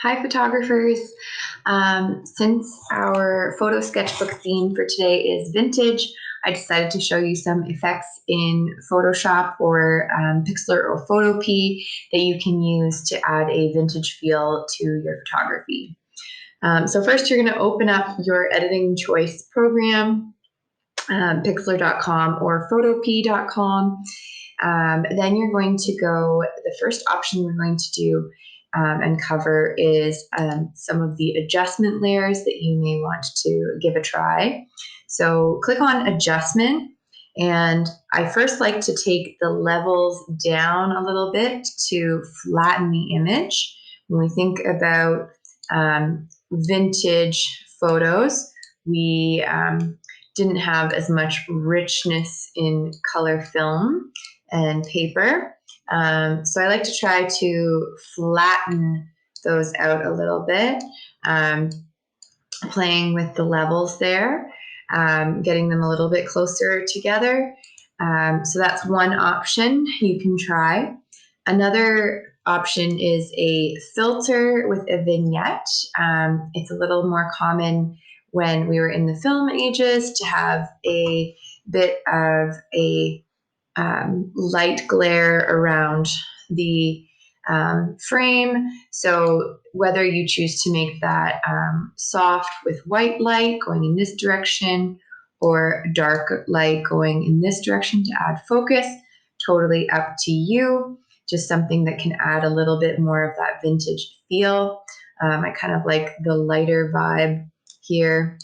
Hi, photographers. Since our photo sketchbook theme for today is vintage, I decided to show you some effects in Photoshop or Pixlr or Photopea that you can use to add a vintage feel to your photography. So first, you're going to open up your editing choice program, Pixlr.com or Photopea.com. Then you're going to go, the first option we're going to do and cover is some of the adjustment layers that you may want to give a try. So click on adjustment, and I first like to take the levels down a little bit to flatten the image. When we think about vintage photos, we didn't have as much richness in color film and paper. So I like to try to flatten those out a little bit, playing with the levels there, getting them a little bit closer together. So that's one option you can try. Another option is a filter with a vignette. It's a little more common when we were in the film ages to have a bit of a light glare around the frame. So whether you choose to make that soft with white light going in this direction or dark light going in this direction to add focus, totally up to you. Just something that can add a little bit more of that vintage feel. I kind of like the lighter vibe here.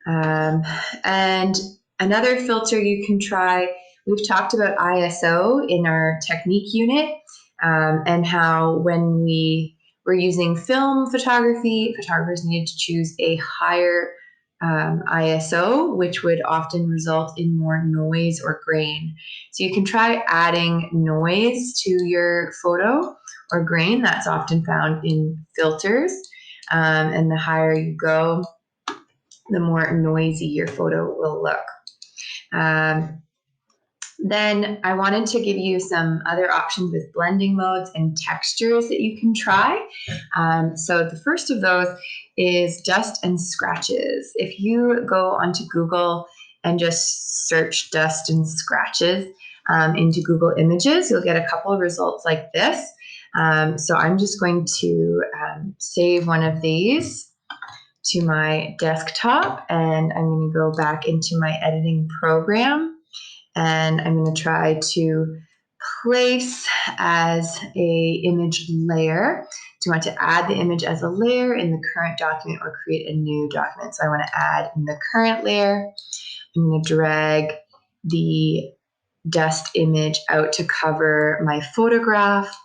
And another filter you can try, we've talked about ISO in our technique unit, and how when we were using film photography, photographers needed to choose a higher ISO, which would often result in more noise or grain. So you can try adding noise to your photo or grain. That's often found in filters, and the higher you go, the more noisy your photo will look. Then I wanted to give you some other options with blending modes and textures that you can try. So the first of those is dust and scratches. If you go onto Google and just search dust and scratches into Google Images, you'll get a couple of results like this. So I'm just going to save one of these to my desktop, and I'm going to go back into my editing program, and I'm going to try to place as a image layer. Do you want to add the image as a layer in the current document or create a new document? So I want to add in the current layer. I'm going to drag the dust image out to cover my photograph.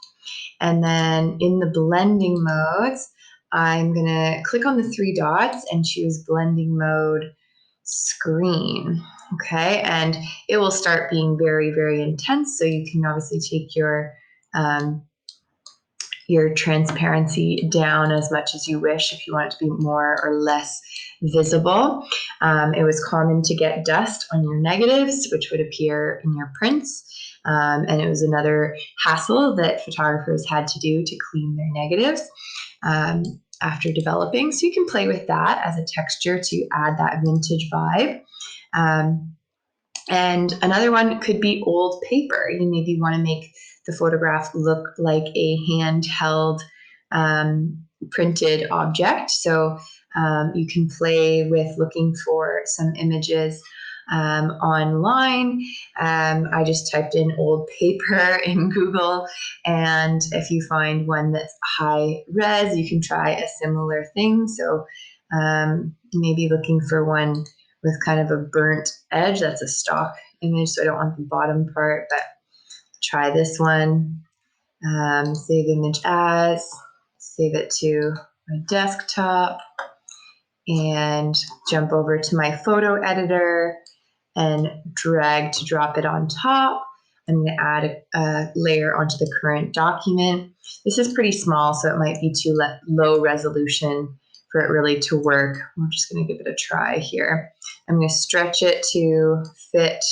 And then in the blending modes, I'm going to click on the three dots and choose blending mode screen. Okay, and it will start being very, very intense. So you can obviously take your transparency down as much as you wish if you want it to be more or less visible. It was common to get dust on your negatives, which would appear in your prints. And it was another hassle that photographers had to do to clean their negatives after developing. So you can play with that as a texture to add that vintage vibe. And another one could be old paper. You maybe want to make the photograph look like a handheld printed object. So you can play with looking for some images online. I just typed in old paper in Google, and if you find one that's high res, you can try a similar thing. So maybe looking for one with kind of a burnt edge. That's a stock image, so I don't want the bottom part, but try this one. Save image as, save it to my desktop, and jump over to my photo editor and drag to drop it on top. I'm going to add a layer onto the current document. This is pretty small, so it might be too low resolution for it really to work. I'm just going to give it a try here. I'm going to stretch it to fit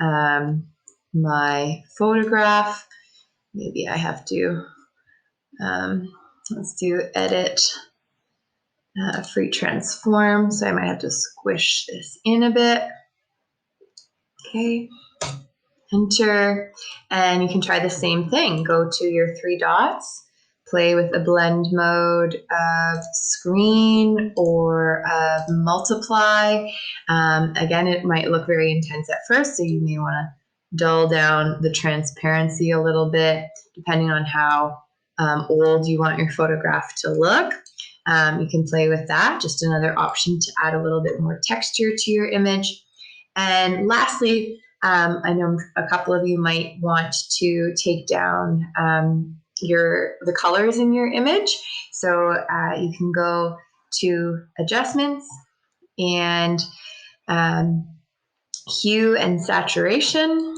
my photograph. Maybe I have to Let's do edit, free transform. So I might have to squish this in a bit. Okay, enter, and you can try the same thing. Go to your three dots, play with a blend mode of screen or of multiply. Again, it might look very intense at first, so you may want to dull down the transparency a little bit, depending on how old you want your photograph to look. You can play with that, just another option to add a little bit more texture to your image. And lastly, I know a couple of you might want to take down the colors in your image. So you can go to adjustments and hue and saturation.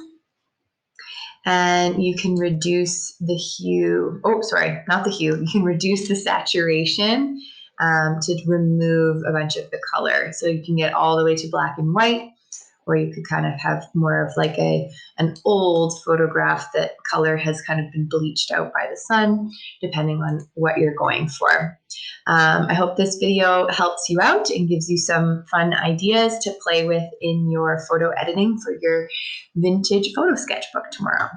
And you can reduce the hue. Oh, sorry, not the hue. You can reduce the saturation to remove a bunch of the color. So you can get all the way to black and white, or you could kind of have more of like an old photograph that color has kind of been bleached out by the sun, depending on what you're going for. I hope this video helps you out and gives you some fun ideas to play with in your photo editing for your vintage photo sketchbook tomorrow.